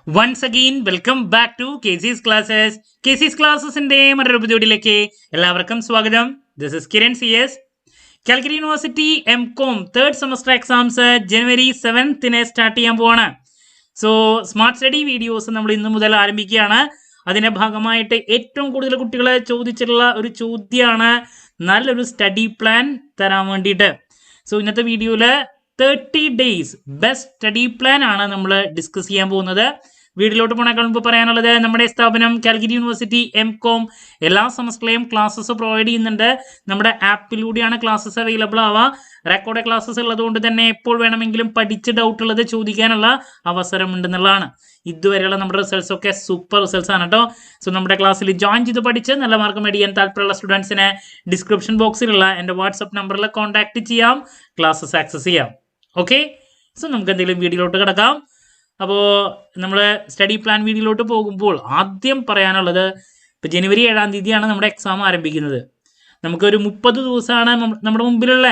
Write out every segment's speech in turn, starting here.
Once again welcome back to KC's classes. KC's ക്ലാസ്സസിന്റെ മറ്റൊരു എപ്പിസോഡിലേക്ക് എല്ലാവർക്കും സ്വാഗതം. This is Kiran CS. Calicut university MCOM third semester exams January 7th start ചെയ്യാൻ പോവാണ്. സോ സ്മാർട്ട് സ്റ്റഡി വീഡിയോസ് നമ്മൾ ഇന്ന് മുതൽ ആരംഭിക്കുകയാണ്. അതിന്റെ ഭാഗമായിട്ട് ഏറ്റവും കൂടുതൽ കുട്ടികളെ ചോദിച്ചിട്ടുള്ള ഒരു ചോദ്യമാണ് നല്ലൊരു സ്റ്റഡി പ്ലാൻ തരാൻ വേണ്ടിയിട്ട്. സോ ഇന്നത്തെ വീഡിയോയിൽ 30 days ബെസ്റ്റ് സ്റ്റഡി പ്ലാൻ ആണ് നമ്മൾ ഡിസ്കസ് ചെയ്യാൻ പോകുന്നത്. വീഡിയോയിലോട്ട് പോണേക്കാൾ മുമ്പ് പറയാനുള്ളത്, നമ്മുടെ സ്ഥാപനം കാലിക്കറ്റ് യൂണിവേഴ്സിറ്റി MCOM എല്ലാ സെമസ്റ്ററിലെയും ക്ലാസ്സസ് പ്രൊവൈഡ് ചെയ്യുന്നുണ്ട്. നമ്മുടെ ആപ്പിലൂടെയാണ് ക്ലാസ്സസ് അവൈലബിൾ ആവുക. റെക്കോർഡ് ക്ലാസ്സസ് ഉള്ളതുകൊണ്ട് തന്നെ എപ്പോൾ വേണമെങ്കിലും പഠിച്ച് ഡൗട്ട് ഉള്ളത് ചോദിക്കാനുള്ള അവസരം ഉണ്ടെന്നുള്ളതാണ്. ഇതുവരെയുള്ള നമ്മുടെ റിസൾട്ട്സ് ഒക്കെ സൂപ്പർ റിസൾട്ട്സ് ആണ് കേട്ടോ. സോ നമ്മുടെ ക്ലാസ്സിൽ ജോയിൻ ചെയ്ത് പഠിച്ച് നല്ല മാർക്ക് മേടിക്കാൻ താല്പര്യമുള്ള സ്റ്റുഡൻസിനെ ഡിസ്ക്രിപ്ഷൻ ബോക്സിലുള്ള എൻ്റെ വാട്സപ്പ് നമ്പറിൽ കോൺടാക്ട് ചെയ്യാം, ക്ലാസ്സസ് ആക്സസ് ചെയ്യാം. ഓക്കെ, സോ നമുക്ക് എന്തെങ്കിലും വീഡിയോയിലോട്ട് കിടക്കാം. അപ്പോൾ നമ്മൾ സ്റ്റഡി പ്ലാൻ വീഡിയോയിലോട്ട് പോകുമ്പോൾ ആദ്യം പറയാനുള്ളത്, ഇപ്പോൾ ജനുവരി 7ാം തീയതിയാണ് നമ്മുടെ എക്സാം ആരംഭിക്കുന്നത്. നമുക്കൊരു 30 ദിവസമാണ് നമ്മുടെ മുമ്പിലുള്ള.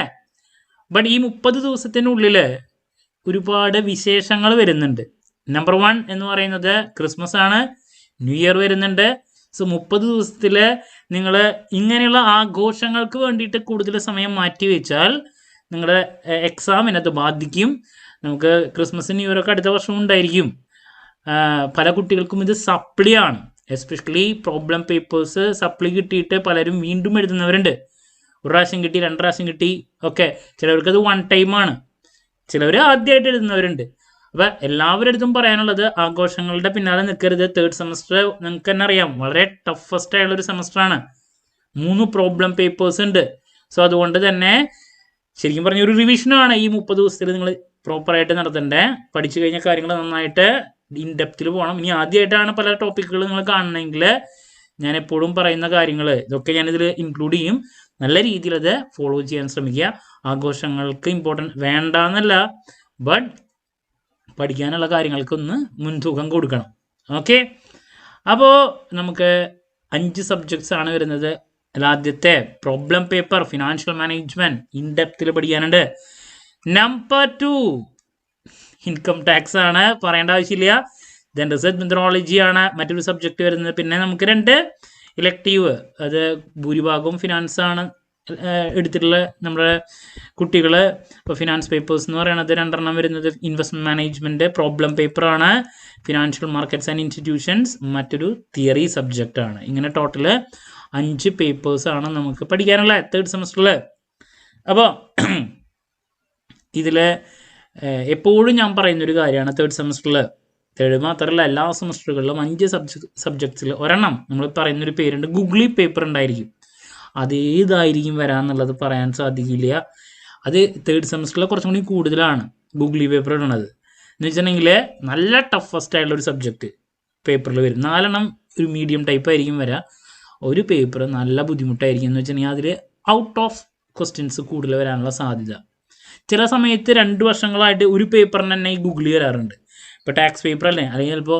ബട്ട് ഈ 30 ദിവസത്തിനുള്ളിൽ ഒരുപാട് വിശേഷങ്ങൾ വരുന്നുണ്ട്. നമ്പർ 1 എന്ന് പറയുന്നത് ക്രിസ്മസ് ആണ്, ന്യൂ ഇയർ വരുന്നുണ്ട്. സോ 30 ദിവസത്തിൽ നിങ്ങൾ ഇങ്ങനെയുള്ള ആഘോഷങ്ങൾക്ക് വേണ്ടിയിട്ട് കൂടുതൽ സമയം മാറ്റി വെച്ചാൽ നിങ്ങളുടെ എക്സാമിനത് ബാധിക്കും. നമുക്ക് ക്രിസ്മസ് ന്യൂ ഇയർ ഒക്കെ അടുത്ത വർഷം ഉണ്ടായിരിക്കും. പല കുട്ടികൾക്കും ഇത് സപ്ലി ആണ്. എസ്പെഷ്യലി പ്രോബ്ലം പേപ്പേഴ്സ് സപ്ലി കിട്ടിയിട്ട് പലരും വീണ്ടും എഴുതുന്നവരുണ്ട്. ഒരു പ്രാവശ്യം കിട്ടി, 2 പ്രാവശ്യം കിട്ടി ഒക്കെ. ചിലവർക്കത് 1 ടൈമാണ്, ചിലവർ ആദ്യമായിട്ട് എഴുതുന്നവരുണ്ട്. അപ്പം എല്ലാവരുടെ അടുത്തും പറയാനുള്ളത്, ആഘോഷങ്ങളുടെ പിന്നാലെ നിൽക്കരുത്. തേർഡ് സെമസ്റ്റർ നിങ്ങൾക്ക് തന്നെ അറിയാം, വളരെ ടഫസ്റ്റ് ആയുള്ളൊരു സെമസ്റ്ററാണ്. 3 പ്രോബ്ലം പേപ്പേഴ്സ് ഉണ്ട്. സോ അതുകൊണ്ട് തന്നെ ശരിക്കും പറഞ്ഞ ഒരു റിവിഷനാണ് ഈ 30 ദിവസത്തിൽ നിങ്ങൾ പ്രോപ്പറായിട്ട് നടത്തണ്ടേ. പഠിച്ചു കഴിഞ്ഞ കാര്യങ്ങൾ നന്നായിട്ട് ഇൻ ഡെപ്തിൽ പോകണം. ഇനി ആദ്യമായിട്ടാണ് പല ടോപ്പിക്കുകൾ നിങ്ങൾ കാണണമെങ്കിൽ ഞാൻ എപ്പോഴും പറയുന്ന കാര്യങ്ങൾ ഇതൊക്കെ ഞാനിതിൽ ഇൻക്ലൂഡ് ചെയ്യും. നല്ല രീതിയിൽ അത് ഫോളോ ചെയ്യാൻ ശ്രമിക്കുക. ആഘോഷങ്ങൾക്ക് ഇമ്പോർട്ടൻറ്റ് വേണ്ടെന്നല്ല, ബട്ട് പഠിക്കാനുള്ള കാര്യങ്ങൾക്കൊന്ന് മുൻതൂക്കം കൊടുക്കണം. ഓക്കെ, അപ്പോൾ നമുക്ക് 5 സബ്ജക്ട്സ് ആണ് വരുന്നത്. ആദ്യത്തെ problem paper financial management in ഡെപ്തിൽ പഠിക്കാനുണ്ട്. നമ്പർ 2 ഇൻകം ടാക്സ് ആണ്, പറയേണ്ട ആവശ്യമില്ല. ദെൻ റിസർച്ച് മെത്തഡോളജി ആണ് മറ്റൊരു സബ്ജക്റ്റ് വരുന്നത്. പിന്നെ നമുക്ക് 2 ഇലക്റ്റീവ്, അത് ഭൂരിഭാഗവും ഫിനാൻസ് ആണ് എടുത്തിട്ടുള്ള നമ്മുടെ കുട്ടികൾ. ഇപ്പോൾ ഫിനാൻസ് പേപ്പേഴ്സ് എന്ന് പറയുന്നത് 2 വരുന്നത് ഇൻവെസ്റ്റ്മെന്റ് മാനേജ്മെന്റ് പ്രോബ്ലം പേപ്പറാണ്, ഫിനാൻഷ്യൽ മാർക്കറ്റ്സ് ആൻഡ് ഇൻസ്റ്റിറ്റ്യൂഷൻസ് മറ്റൊരു തിയറി സബ്ജക്റ്റ് ആണ്. ഇങ്ങനെ ടോട്ടൽ 5 പേപ്പേഴ്സ് ആണ് നമുക്ക് പഠിക്കാനുള്ള തേർഡ് സെമസ്റ്ററിൽ. അപ്പോൾ ഇതിൽ എപ്പോഴും ഞാൻ പറയുന്നൊരു കാര്യമാണ്, തേർഡ് സെമസ്റ്ററിൽ, തേർഡ് മാത്രമല്ല എല്ലാ സെമസ്റ്ററുകളിലും 5 സബ്ജക്ട്സിൽ ഒരെണ്ണം നമ്മൾ പറയുന്നൊരു പേരുണ്ട്, ഗൂഗിളി പേപ്പർ ഉണ്ടായിരിക്കും. അതേതായിരിക്കും വരാമെന്നുള്ളത് പറയാൻ സാധിക്കില്ല. അത് തേർഡ് സെമസ്റ്ററിൽ കുറച്ചും കൂടി കൂടുതലാണ് ഗൂഗിളി പേപ്പർ ഇടുന്നത്. എന്ന് വെച്ചിട്ടുണ്ടെങ്കിൽ നല്ല ടഫസ്റ്റ് ആയിട്ടുള്ളൊരു സബ്ജക്റ്റ് പേപ്പറിൽ വരും. 4 ഒരു മീഡിയം ടൈപ്പ് ആയിരിക്കും വരിക. ഒരു പേപ്പർ നല്ല ബുദ്ധിമുട്ടായിരിക്കും. എന്ന് വെച്ചിട്ടുണ്ടെങ്കിൽ അതിൽ ഔട്ട് ഓഫ് ക്വസ്റ്റ്യൻസ് കൂടുതൽ വരാനുള്ള സാധ്യത. ചില സമയത്ത് 2 വർഷങ്ങളായിട്ട് ഒരു പേപ്പറിന് തന്നെ ഈ ഗൂഗിളി വരാറുണ്ട്. ഇപ്പോൾ ടാക്സ് പേപ്പർ അല്ലേ, അല്ലെങ്കിൽ ചിലപ്പോൾ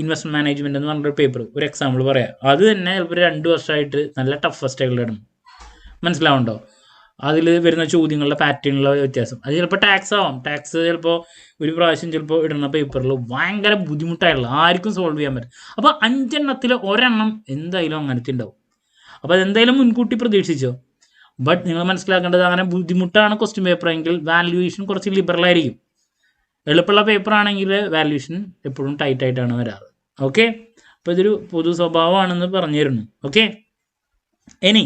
ഇൻവെസ്റ്റ്മെന്റ് മാനേജ്മെന്റ് എന്ന് പറഞ്ഞൊരു പേപ്പർ, ഒരു എക്സാമ്പിൾ പറയാം, അത് തന്നെ ചിലപ്പോൾ 2 വർഷമായിട്ട് നല്ല ടഫസ്റ്റ് ആയിട്ടുള്ള ഇടണം. മനസ്സിലാവുണ്ടോ? അതിൽ വരുന്ന ചോദ്യങ്ങളുടെ പാറ്റേണിലുള്ള വ്യത്യാസം. അത് ചിലപ്പോൾ ടാക്സ് ആവാം. ടാക്സ് ചിലപ്പോൾ ഒരു പ്രാവശ്യം ചിലപ്പോൾ ഇടുന്ന പേപ്പറിൽ ഭയങ്കര ബുദ്ധിമുട്ടായിട്ടുള്ള, ആർക്കും സോൾവ് ചെയ്യാൻ പറ്റും. അപ്പോൾ 5 എണ്ണത്തിൽ ഒരെണ്ണം എന്തായാലും അങ്ങനത്തെ ഉണ്ടാവും. അപ്പോൾ അതെന്തായാലും മുൻകൂട്ടി പ്രതീക്ഷിച്ചോ. ബട്ട് നിങ്ങൾ മനസ്സിലാക്കേണ്ടത്, അങ്ങനെ ബുദ്ധിമുട്ടാണ് ക്വസ്റ്റ്യൻ പേപ്പർ എങ്കിൽ വാല്യുവേഷൻ കുറച്ച് ലിബറൽ ആയിരിക്കും. എളുപ്പമുള്ള പേപ്പർ ആണെങ്കിൽ വാല്യുവേഷൻ എപ്പോഴും ടൈറ്റ് ആയിട്ടാണ് വരാറ്. ഓക്കെ, അപ്പോൾ ഇതൊരു പൊതു സ്വഭാവമാണെന്ന് പറഞ്ഞു തരുന്നു. ഓക്കെ, ഇനി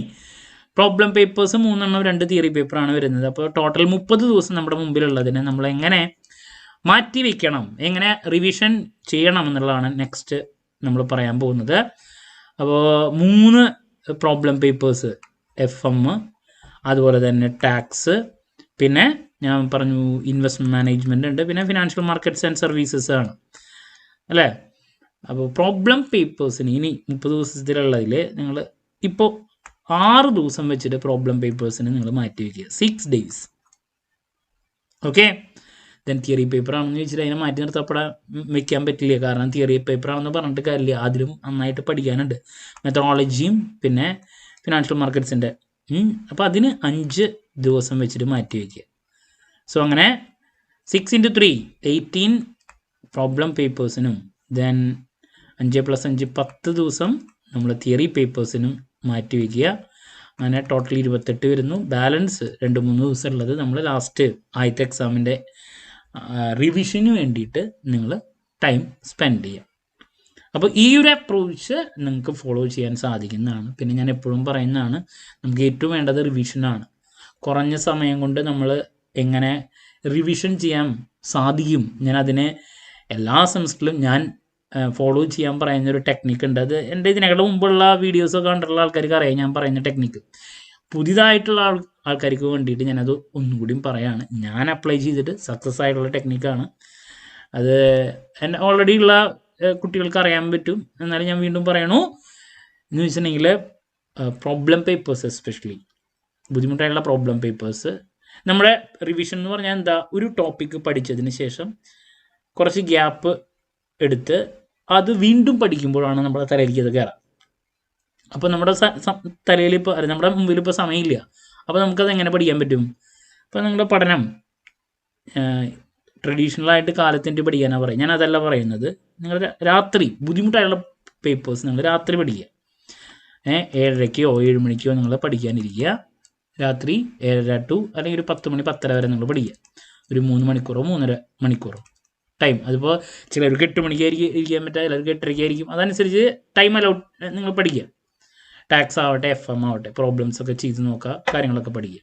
പ്രോബ്ലം പേപ്പേഴ്സ് 3 2 തിയറി പേപ്പറാണ് വരുന്നത്. അപ്പോൾ ടോട്ടൽ 30 ദിവസം നമ്മുടെ മുമ്പിലുള്ളതിനെ നമ്മൾ എങ്ങനെ മാറ്റി വയ്ക്കണം, എങ്ങനെ റിവിഷൻ ചെയ്യണം എന്നുള്ളതാണ് നെക്സ്റ്റ് നമ്മൾ പറയാൻ പോകുന്നത്. അപ്പോൾ 3 പ്രോബ്ലം പേപ്പേഴ്സ്, FM, അതുപോലെ തന്നെ ടാക്സ്, പിന്നെ ഞാൻ പറഞ്ഞു ഇൻവെസ്റ്റ്മെന്റ് മാനേജ്മെന്റ് ഉണ്ട്, പിന്നെ ഫിനാൻഷ്യൽ മാർക്കറ്റ്സ് ആൻഡ് സർവീസസ് ആണ് അല്ലേ. അപ്പോൾ പ്രോബ്ലം പേപ്പേഴ്സിന് ഇനി 30 ദിവസത്തിലുള്ളതിൽ നിങ്ങൾ ഇപ്പോൾ 6 ദിവസം വെച്ചിട്ട് പ്രോബ്ലം പേപ്പേഴ്സിന് നിങ്ങൾ മാറ്റി വയ്ക്കുക, 6 days. Okay, then theory paper ആണെന്ന് ചോദിച്ചിട്ട് അതിനെ മാറ്റി നിർത്തപ്പെടാൻ വെക്കാൻ പറ്റില്ല. കാരണം തിയറി പേപ്പർ ആണെന്ന് പറഞ്ഞിട്ട് കാര്യമില്ല, അതിലും നന്നായിട്ട് പഠിക്കാനുണ്ട്, മെത്തഡോളജിയും പിന്നെ ഫിനാൻഷ്യൽ മാർക്കറ്റ്സിൻ്റെ. അപ്പോൾ അതിന് 5 ദിവസം വെച്ചിട്ട് മാറ്റി വയ്ക്കുക. സോ അങ്ങനെ 6 into 3 18 പ്രോബ്ലം പേപ്പേഴ്സിനും ദെൻ 5+5 10 ദിവസം നമ്മൾ തിയറി പേപ്പേഴ്സിനും മാറ്റി വയ്ക്കുക. അങ്ങനെ ടോട്ടൽ 28 വരുന്നു. ബാലൻസ് 2-3 ദിവസം ഉള്ളത് നമ്മൾ ലാസ്റ്റ് ആദ്യത്തെ എക്സാമിൻ്റെ റിവിഷന് വേണ്ടിയിട്ട് നിങ്ങൾ ടൈം സ്പെൻഡ് ചെയ്യുക. അപ്പോൾ ഈ ഒരു അപ്രോച്ച് നിങ്ങൾക്ക് ഫോളോ ചെയ്യാൻ സാധിക്കുന്നതാണ്. പിന്നെ ഞാൻ എപ്പോഴും പറയുന്നതാണ്, നമുക്ക് ഏറ്റവും വേണ്ടത് റിവിഷനാണ്. കുറഞ്ഞ സമയം കൊണ്ട് നമ്മൾ എങ്ങനെ റിവിഷൻ ചെയ്യാൻ സാധിക്കും, ഞാൻ അതിനെ എല്ലാ സെമസ്റ്ററിലും ഞാൻ ഫോളോ ചെയ്യാൻ പറയുന്നൊരു ടെക്നിക്ക് ഉണ്ട്. അത് എൻ്റെ ഇതിനേക്കാൾ മുമ്പുള്ള വീഡിയോസൊക്കെ കണ്ടിട്ടുള്ള ആൾക്കാർക്ക് അറിയാം ഞാൻ പറയുന്ന ടെക്നിക്ക്. പുതിയതായിട്ടുള്ള ആൾക്കാർക്ക് വേണ്ടിയിട്ട് ഞാനത് ഒന്നുകൂടിയും പറയാണ്. ഞാൻ അപ്ലൈ ചെയ്തിട്ട് സക്സസ് ആയിട്ടുള്ള ടെക്നിക്കാണ്. അത് എന്നെ ഓൾറെഡി ഉള്ള കുട്ടികൾക്ക് അറിയാൻ പറ്റും. എന്നാലും ഞാൻ വീണ്ടും പറയണു എന്ന് വെച്ചിട്ടുണ്ടെങ്കിൽ പ്രോബ്ലം പേപ്പേഴ്സ്, എസ്പെഷ്യലി ബുദ്ധിമുട്ടായിട്ടുള്ള പ്രോബ്ലം പേപ്പേഴ്സ്, നമ്മുടെ റിവിഷൻ എന്ന് പറഞ്ഞാൽ എന്താ, ഒരു ടോപ്പിക്ക് പഠിച്ചതിന് ശേഷം കുറച്ച് ഗ്യാപ്പ് എടുത്ത് അത് വീണ്ടും പഠിക്കുമ്പോഴാണ് നമ്മുടെ തലയിലേക്ക് അത് കയറാം. അപ്പോൾ നമ്മുടെ തലയിൽ ഇപ്പോൾ നമ്മുടെ മുമ്പിൽ ഇപ്പോൾ സമയമില്ല. അപ്പോൾ നമുക്കത് എങ്ങനെ പഠിക്കാൻ പറ്റും? അപ്പോൾ നിങ്ങളുടെ പഠനം ട്രഡീഷണലായിട്ട് കാലത്തിൻ്റെ പഠിക്കാനാണ് പറയുക. ഞാൻ അതല്ല പറയുന്നത്. നിങ്ങൾ രാത്രി ബുദ്ധിമുട്ടായുള്ള പേപ്പേഴ്സ് നിങ്ങൾ രാത്രി പഠിക്കുക. 7:30-ഓ 7 മണിക്കോ നിങ്ങൾ പഠിക്കാനിരിക്കുക. രാത്രി 7:30 to അല്ലെങ്കിൽ ഒരു 10 മണി 10:30 വരെ നിങ്ങൾ പഠിക്കുക. ഒരു 3 മണിക്കൂറോ 3.5 മണിക്കൂറോ ടൈം. അതിപ്പോൾ ചിലർക്ക് 8 മണിക്കായിരിക്കും ഇരിക്കാൻ പറ്റുക, ചിലർക്ക് 8:30 അതനുസരിച്ച് ടൈം അലൗട്ട് നിങ്ങൾ പഠിക്കുക. ടാക്സ് ആവട്ടെ, FM ആവട്ടെ, പ്രോബ്ലംസ് ഒക്കെ ചെയ്ത് നോക്കുക, കാര്യങ്ങളൊക്കെ പഠിക്കുക.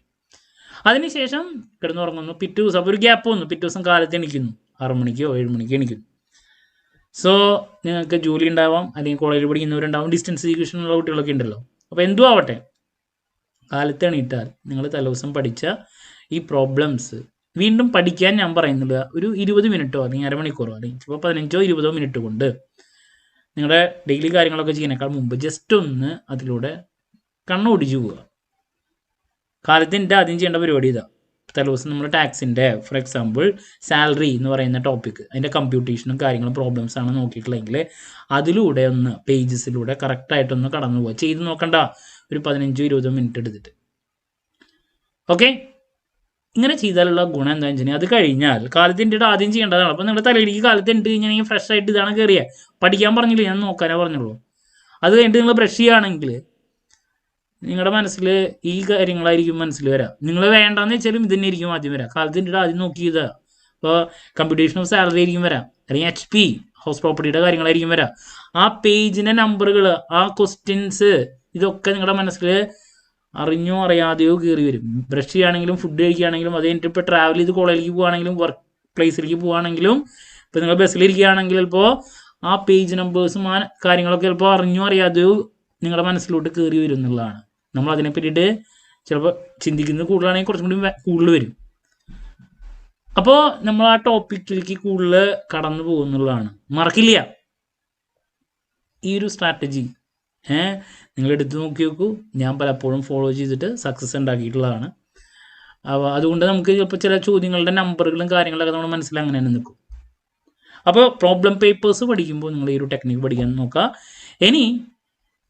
അതിനുശേഷം കിടന്നുറങ്ങുന്നു. പിറ്റേ ദിവസം അപ്പോൾ ഒരു ഗ്യാപ്പ് വന്നു. പിറ്റേ ദിവസം കാലത്ത് എണിക്കുന്നു, 6 മണിക്കോ 7 മണിക്കോ എണിക്കുന്നു. സോ നിങ്ങൾക്ക് ജോലി ഉണ്ടാവാം, അല്ലെങ്കിൽ കോളേജിൽ പഠിക്കുന്നവരുണ്ടാവും, ഡിസ്റ്റൻസ് എഡ്യൂക്കേഷനുള്ള കുട്ടികളൊക്കെ ഉണ്ടല്ലോ. അപ്പോൾ എന്തും ആവട്ടെ, കാലത്ത് എണീറ്റാൽ നിങ്ങൾ തലേദിവസം പഠിച്ച ഈ പ്രോബ്ലംസ് വീണ്ടും പഠിക്കാൻ ഞാൻ പറയുന്നില്ല. ഒരു 20 മിനിറ്റോ അല്ലെങ്കിൽ അരമണിക്കൂറോ അല്ലെങ്കിൽ ചിലപ്പോൾ 15-20 മിനിറ്റ് കൊണ്ട് നിങ്ങളുടെ ഡെയിലി കാര്യങ്ങളൊക്കെ ചെയ്യുന്നതിനേക്കാൾ മുമ്പ് ജസ്റ്റ് ഒന്ന് അതിലൂടെ കണ്ണോടിച്ചു പോവുക. കാലത്തിൻ്റെ ആദ്യം ചെയ്യേണ്ട പരിപാടി ഇതാ. തലേദിവസം നമ്മൾ ടാക്സിൻ്റെ, ഫോർ എക്സാമ്പിൾ സാലറി എന്ന് പറയുന്ന ടോപ്പിക്ക്, അതിൻ്റെ കമ്പ്യൂട്ടേഷനും കാര്യങ്ങളും പ്രോബ്ലംസ് ആണ് നോക്കിയിട്ടുള്ളതെങ്കിൽ അതിലൂടെ ഒന്ന് പേജസിലൂടെ കറക്റ്റായിട്ടൊന്ന് കടന്നു പോവുക. ചെയ്ത് നോക്കണ്ട, ഒരു 15-20 മിനിറ്റ് എടുത്തിട്ട്. ഓക്കെ, ഇങ്ങനെ ചെയ്താലുള്ള ഗുണം എന്താണെന്ന് വെച്ചിട്ടുണ്ടെങ്കിൽ അത് കഴിഞ്ഞാൽ കാലത്തിൻ്റെ ആദ്യം ചെയ്യേണ്ടതാണ്. അപ്പോൾ നിങ്ങളുടെ തലയിലേക്ക് കാലത്തിൻ്റെ കഴിഞ്ഞാൽ ഫ്രഷ് ആയിട്ട് ഇതാണ് കയറിയ പഠിക്കാൻ പറഞ്ഞില്ല, ഞാൻ നോക്കാനേ പറഞ്ഞുള്ളൂ. അത് കഴിഞ്ഞിട്ട് നിങ്ങൾ ബ്രഷ് ചെയ്യുകയാണെങ്കിൽ നിങ്ങളുടെ മനസ്സിൽ ഈ കാര്യങ്ങളായിരിക്കും മനസ്സിൽ വരാം. നിങ്ങൾ വേണ്ടാന്ന് വെച്ചാലും ഇത് തന്നെ ആയിരിക്കും ആദ്യം വരാം. കാലത്തിൻ്റെ ആദ്യം നോക്കിയതാ. ഇപ്പോൾ കമ്പ്യൂട്ടേഷൻ ഓഫ് സാലറി ആയിരിക്കും വരാം, അല്ലെങ്കിൽ HP ഹൗസ് പ്രോപ്പർട്ടിയുടെ കാര്യങ്ങളായിരിക്കും വരാം. ആ പേജിൻ്റെ നമ്പറുകൾ, ആ ക്വസ്റ്റ്യൻസ്, ഇതൊക്കെ നിങ്ങളുടെ മനസ്സിൽ അറിഞ്ഞോ അറിയാതെയോ കയറി വരും. ബ്രഷ് ചെയ്യുകയാണെങ്കിലും ഫുഡ് കഴിക്കുകയാണെങ്കിലും അത് കഴിഞ്ഞിട്ട് ഇപ്പോൾ ട്രാവൽ ചെയ്ത് കോളേജിലേക്ക് പോകുകയാണെങ്കിലും വർക്ക് പ്ലേസിലേക്ക് പോകുകയാണെങ്കിലും ഇപ്പോൾ നിങ്ങൾ ബസ്സിലിരിക്കുകയാണെങ്കിൽ ചിലപ്പോൾ ആ പേജ് നമ്പേഴ്സും ആ കാര്യങ്ങളൊക്കെ ചിലപ്പോൾ അറിഞ്ഞോ അറിയാതെയോ നിങ്ങളുടെ മനസ്സിലോട്ട് കയറി വരും എന്നുള്ളതാണ്. നമ്മൾ അതിനെ പറ്റിയിട്ട് ചിലപ്പോൾ ചിന്തിക്കുന്നത് കൂടുതലാണെങ്കിൽ കുറച്ചും കൂടി കൂടുതൽ വരും. അപ്പോൾ നമ്മൾ ആ ടോപ്പിക്കിലേക്ക് കൂടുതൽ കടന്നു പോകുന്നുള്ളതാണ്. മറക്കില്ല ഈ ഒരു സ്ട്രാറ്റജി. നിങ്ങൾ എടുത്ത് നോക്കി നോക്കൂ. ഞാൻ പലപ്പോഴും ഫോളോ ചെയ്തിട്ട് സക്സസ് ഉണ്ടാക്കിയിട്ടുള്ളതാണ്. അപ്പോൾ അതുകൊണ്ട് നമുക്ക് ചിലപ്പോൾ ചില ചോദ്യങ്ങളുടെ നമ്പറുകളും കാര്യങ്ങളൊക്കെ നമ്മുടെ മനസ്സിൽ അങ്ങനെ തന്നെ നിൽക്കും. അപ്പോൾ പ്രോബ്ലം പേപ്പേഴ്സ് പഠിക്കുമ്പോൾ നിങ്ങൾ ഈ ഒരു ടെക്നിക്ക് പഠിക്കാൻ നോക്കുക. ഇനി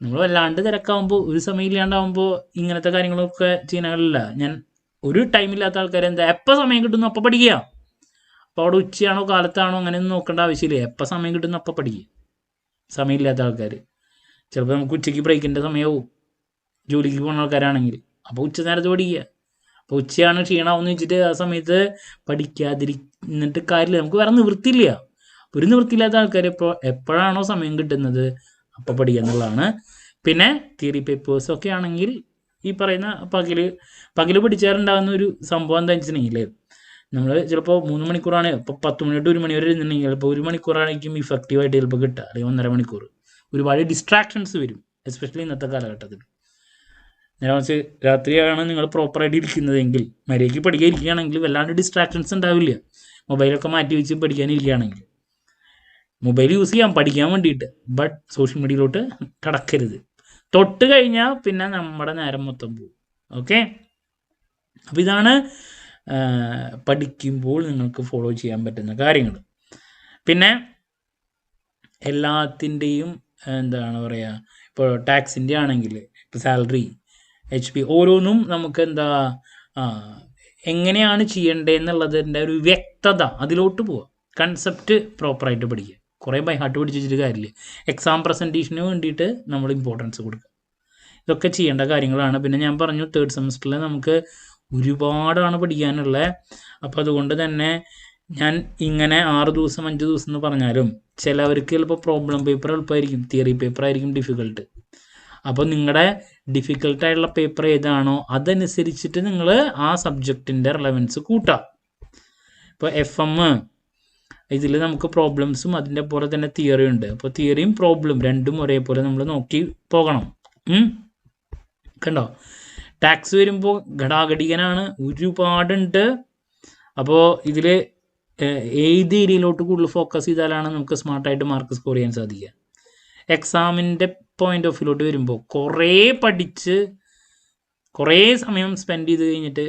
നമ്മൾ വല്ലാണ്ട് തിരക്കാവുമ്പോൾ, ഒരു സമയം ഇല്ലാണ്ടാവുമ്പോൾ ഇങ്ങനത്തെ കാര്യങ്ങളൊക്കെ ചെയ്യാനല്ല. ഞാൻ ഒരു ടൈമില്ലാത്ത ആൾക്കാർ എന്താ, എപ്പോൾ സമയം കിട്ടുന്നു അപ്പോൾ പഠിക്കുക. അപ്പോൾ അവിടെ ഉച്ചയാണോ കാലത്താണോ അങ്ങനെയൊന്നും നോക്കേണ്ട ആവശ്യമില്ല. എപ്പോൾ സമയം കിട്ടുന്നു അപ്പോൾ പഠിക്കുക. സമയമില്ലാത്ത ആൾക്കാർ ചിലപ്പോൾ നമുക്ക് ഉച്ചയ്ക്ക് ബ്രേക്കിൻ്റെ സമയവും ജോലിക്ക് പോകുന്ന ആൾക്കാരാണെങ്കിൽ അപ്പോൾ ഉച്ച നേരത്ത് പഠിക്കുക. അപ്പോൾ ഉച്ചയാണ് ക്ഷീണമാവെന്ന് വെച്ചിട്ട് ആ സമയത്ത് പഠിക്കാതിരിന്നിട്ട് കാര്യമില്ല. നമുക്ക് വേറെ നിവൃത്തിയില്ല. ഒരു നിവൃത്തിയില്ലാത്ത ആൾക്കാർ ഇപ്പോൾ എപ്പോഴാണോ സമയം കിട്ടുന്നത് അപ്പോൾ പഠിക്കുക എന്നുള്ളതാണ്. പിന്നെ തിയറി പേപ്പേഴ്സൊക്കെ ആണെങ്കിൽ ഈ പറയുന്ന പകൽ പഠിച്ചാലുണ്ടാകുന്ന ഒരു സംഭവം എന്താ വെച്ചിട്ടുണ്ടെങ്കിൽ, നമ്മൾ ചിലപ്പോൾ 3 മണിക്കൂറാണ്, ഇപ്പോൾ 10 മണി തൊട്ട് 1 മണി വരെ ഇരുന്നുണ്ടെങ്കിൽ ചിലപ്പോൾ 1 മണിക്കൂറായിരിക്കും ഇഫക്റ്റീവായിട്ട് ചിലപ്പോൾ കിട്ടുക, അല്ലെങ്കിൽ 1.5 മണിക്കൂർ. ഒരുപാട് ഡിസ്ട്രാക്ഷൻസ് വരും, എസ്പെഷ്യലി ഇന്നത്തെ കാലഘട്ടത്തിൽ. നേരെ മറിച്ച് രാത്രിയാണ് നിങ്ങൾ പ്രോപ്പറായിട്ട് ഇരിക്കുന്നതെങ്കിൽ, മര്യാദയ്ക്ക് പഠിക്കാൻ ഇരിക്കുകയാണെങ്കിൽ വല്ലാണ്ട് ഡിസ്ട്രാക്ഷൻസ് ഉണ്ടാവില്ല. മൊബൈലൊക്കെ മാറ്റി വെച്ച് പഠിക്കാനിരിക്കുകയാണെങ്കിൽ മൊബൈൽ യൂസ് ചെയ്യാം പഠിക്കാൻ വേണ്ടിയിട്ട്, ബട്ട് സോഷ്യൽ മീഡിയയിലോട്ട് കടക്കരുത്. തൊട്ട് കഴിഞ്ഞാൽ പിന്നെ നമ്മുടെ നേരം മൊത്തം പോകും. ഓക്കെ, അപ്പോൾ ഇതാണ് പഠിക്കുമ്പോൾ നിങ്ങൾക്ക് ഫോളോ ചെയ്യാൻ പറ്റുന്ന കാര്യങ്ങൾ. പിന്നെ എല്ലാത്തിൻ്റെയും എന്താണ് പറയുക, ഇപ്പോൾ ടാക്സിൻ്റെ ആണെങ്കിൽ ഇപ്പോൾ സാലറി, HP, ഓരോന്നും നമുക്ക് എന്താ എങ്ങനെയാണ് ചെയ്യേണ്ടതെന്നുള്ളതിൻ്റെ ഒരു വ്യക്തത അതിലോട്ട് പോവുക. കൺസെപ്റ്റ് പ്രോപ്പറായിട്ട് പഠിക്കുക. കുറേ ബൈ ഹാർട്ട് പഠിച്ച് വെച്ചിട്ട് കാര്യമില്ല. എക്സാം പ്രസൻറ്റേഷന് വേണ്ടിയിട്ട് നമ്മൾ ഇമ്പോർട്ടൻസ് കൊടുക്കുക. ഇതൊക്കെ ചെയ്യേണ്ട കാര്യങ്ങളാണ്. പിന്നെ ഞാൻ പറഞ്ഞു തേർഡ് സെമസ്റ്ററിൽ നമുക്ക് ഒരുപാടാണ് പഠിക്കാനുള്ളത്. അപ്പോൾ അതുകൊണ്ട് തന്നെ ഞാൻ ഇങ്ങനെ 6 ദിവസം 5 ദിവസം എന്ന് പറഞ്ഞാലും ചിലവർക്ക് ചിലപ്പോൾ പ്രോബ്ലം പേപ്പർ എളുപ്പമായിരിക്കും, തിയറി പേപ്പർ ആയിരിക്കും ഡിഫിക്കൽട്ട്. അപ്പോൾ നിങ്ങളുടെ ഡിഫിക്കൽട്ടായിട്ടുള്ള പേപ്പർ ഏതാണോ അതനുസരിച്ചിട്ട് നിങ്ങൾ ആ സബ്ജക്റ്റിൻ്റെ റിലവൻസ് കൂട്ടാം. ഇപ്പോൾ FM ഇതിൽ നമുക്ക് പ്രോബ്ലംസും അതിൻ്റെ പോലെ തന്നെ തിയറി ഉണ്ട്. അപ്പോൾ തിയറിയും പ്രോബ്ലം രണ്ടും ഒരേപോലെ നമ്മൾ നോക്കി പോകണം. കണ്ടോ, ടാക്സ് വരുമ്പോൾ ഘടാഘടികനാണ്, ഒരുപാടുണ്ട്. അപ്പോൾ ഇതിൽ ഏത് ഏരിയയിലോട്ട് കൂടുതൽ ഫോക്കസ് ചെയ്താലാണ് നമുക്ക് സ്മാർട്ടായിട്ട് മാർക്ക് സ്കോർ ചെയ്യാൻ സാധിക്കുക. എക്സാമിൻ്റെ പോയിന്റ് ഓഫ് വ്യൂലോട്ട് വരുമ്പോൾ കുറേ പഠിച്ച് കുറേ സമയം സ്പെൻഡ് ചെയ്ത് കഴിഞ്ഞിട്ട്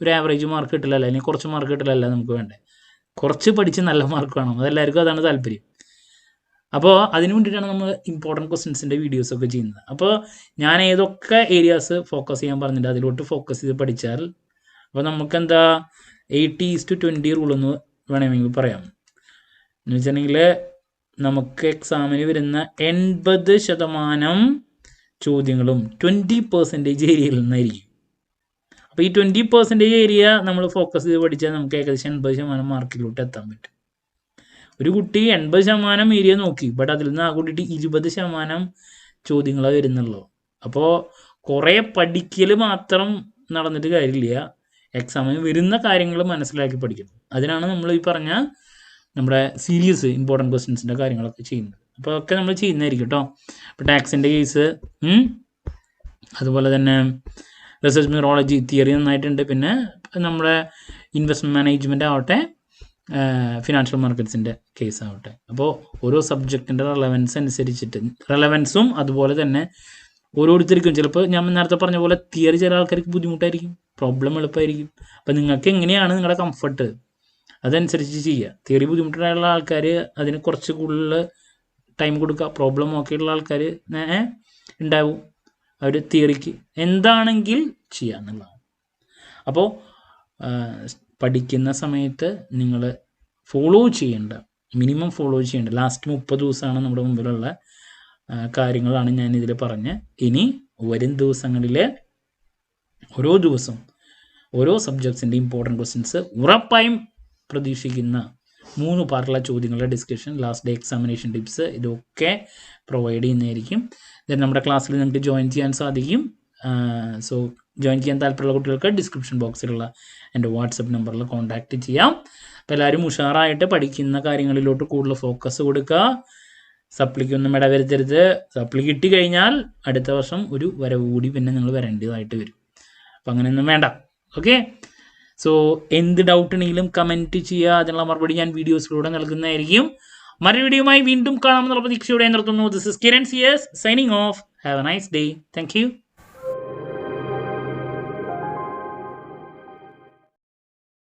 ഒരു ആവറേജ് മാർക്ക് കിട്ടില്ലല്ലോ, അല്ലെങ്കിൽ കുറച്ച് മാർക്ക് കിട്ടില്ലല്ലോ നമുക്ക് വേണ്ടേ. കുറച്ച് പഠിച്ച് നല്ല മാർക്ക് വേണം, അതെല്ലാവർക്കും അതാണ് താല്പര്യം. അപ്പോൾ അതിന് വേണ്ടിയിട്ടാണ് നമ്മൾ ഇമ്പോർട്ടൻറ്റ് ക്വസ്റ്റ്യൻസിൻ്റെ വീഡിയോസൊക്കെ ചെയ്യുന്നത്. അപ്പോൾ ഞാൻ ഏതൊക്കെ ഏരിയാസ് ഫോക്കസ് ചെയ്യാൻ പറഞ്ഞിട്ട് അതിലോട്ട് ഫോക്കസ് ചെയ്ത് പഠിച്ചാൽ അപ്പോൾ നമുക്കെന്താ 80:20 റൂളെന്ന് വേണമെങ്കിൽ പറയാം. എന്ന് വെച്ചിട്ടുണ്ടെങ്കിൽ നമുക്ക് എക്സാമിന് വരുന്ന 80% ചോദ്യങ്ങളും 20% ഏരിയയിൽ നിന്നായിരിക്കും. അപ്പോൾ ഈ 20% ഏരിയ നമ്മൾ ഫോക്കസ് ചെയ്ത് പഠിച്ചാൽ നമുക്ക് ഏകദേശം 80% മാർക്കിലോട്ട് എത്താൻ പറ്റും. ഒരു കുട്ടി 80% ഏരിയ നോക്കി, ബട്ട് അതിൽ നിന്ന് ആ കുട്ടിക്ക് 20% ചോദ്യങ്ങളെ വരുന്നുള്ളൂ. അപ്പോൾ കുറേ പഠിക്കൽ മാത്രം നടന്നിട്ട് കാര്യമില്ല, എക്സാമിന് വരുന്ന കാര്യങ്ങൾ മനസ്സിലാക്കി പഠിക്കണം. അതിനാണ് നമ്മൾ ഈ പറഞ്ഞ നമ്മുടെ സീരീസ് ഇമ്പോർട്ടൻറ്റ് ക്വസ്റ്റ്യൻസിൻ്റെ കാര്യങ്ങളൊക്കെ ചെയ്യുന്നത്. അപ്പോൾ അതൊക്കെ നമ്മൾ ചെയ്യുന്നതായിരിക്കും കേട്ടോ. ഇപ്പോൾ ടാക്സിൻ്റെ കേസ്, അതുപോലെ തന്നെ റിസർച്ച് ന്യൂറോളജി തിയറി നന്നായിട്ടുണ്ട്. പിന്നെ നമ്മുടെ ഇൻവെസ്റ്റ്മെൻറ്റ് മാനേജ്മെൻറ്റ് ആവട്ടെ, ഫിനാൻഷ്യൽ മാർക്കറ്റ്സിൻ്റെ കേസ് ആവട്ടെ. അപ്പോൾ ഓരോ സബ്ജക്റ്റിൻ്റെ റെലവൻസ് അനുസരിച്ചിട്ട് റെലവൻസും അതുപോലെ തന്നെ ഓരോരുത്തർക്കും ചിലപ്പോൾ ഞാൻ നേരത്തെ പറഞ്ഞ പോലെ തിയറി ചില ആൾക്കാർക്ക് ബുദ്ധിമുട്ടായിരിക്കും, പ്രോബ്ലം എളുപ്പമായിരിക്കും. അപ്പോൾ നിങ്ങൾക്ക് എങ്ങനെയാണ് നിങ്ങളുടെ കംഫർട്ട് അതനുസരിച്ച് ചെയ്യുക. തിയറി ബുദ്ധിമുട്ടുള്ള ആൾക്കാർ അതിന് കുറച്ച് കൂടുതൽ ടൈം കൊടുക്കുക, പ്രോബ്ലം ഒക്കെയുള്ള ആൾക്കാർ ഉണ്ടാവും, അവർ തിയറിക്ക് എന്താണെങ്കിൽ ചെയ്യുക എന്നുള്ളതാണ്. അപ്പോൾ പഠിക്കുന്ന സമയത്ത് നിങ്ങൾ മിനിമം ഫോളോ ചെയ്യേണ്ട ലാസ്റ്റ് 30 ദിവസമാണ് നമ്മുടെ മുമ്പിലുള്ള കാര്യങ്ങളാണ് ഞാനിതിൽ പറഞ്ഞ്. ഇനി വരും ദിവസങ്ങളിൽ ഓരോ ദിവസം ഓരോ സബ്ജക്ട്സിൻ്റെ ഇമ്പോർട്ടൻറ്റ് ക്വസ്റ്റ്യൻസ് ഉറപ്പായും പ്രതീക്ഷിക്കുന്ന 3 പാർട്ടുള്ള ചോദ്യങ്ങളുടെ discussion, last day examination tips, ഇതൊക്കെ പ്രൊവൈഡ് ചെയ്യുന്നതായിരിക്കും. ദെൻ നമ്മുടെ ക്ലാസ്സിൽ നിങ്ങൾക്ക് ജോയിൻ ചെയ്യാൻ സാധിക്കും. സോ ജോയിൻ ചെയ്യാൻ താല്പര്യമുള്ള കുട്ടികൾക്ക് ഡിസ്ക്രിപ്ഷൻ ബോക്സിലുള്ള എൻ്റെ വാട്സപ്പ് നമ്പറിൽ കോൺടാക്റ്റ് ചെയ്യാം. അപ്പോൾ എല്ലാവരും ഉഷാറായിട്ട് പഠിക്കുന്ന കാര്യങ്ങളിലോട്ട് കൂടുതൽ ഫോക്കസ് കൊടുക്കുക. സപ്ലിക്കൊന്നും ഇടവരുത്തരുത്. സപ്ലി കിട്ടിക്കഴിഞ്ഞാൽ അടുത്ത വർഷം ഒരു വരവ് കൂടി പിന്നെ നിങ്ങൾ വരേണ്ടതായിട്ട് വരും. അപ്പം അങ്ങനെയൊന്നും വേണ്ട. ഓക്കെ, സോ എന്ത് ഡൗട്ട് ഉണ്ടെങ്കിലും കമൻറ്റ് ചെയ്യുക, അതിനുള്ള മറുപടി ഞാൻ വീഡിയോസിലൂടെ നൽകുന്നതായിരിക്കും. മറ്റൊരു വീഡിയോയുമായി വീണ്ടും കാണാമെന്നുള്ള പ്രതീക്ഷയോടെ നിർത്തുന്നു. This is Kiran CS signing off. Have a nice day. Thank U.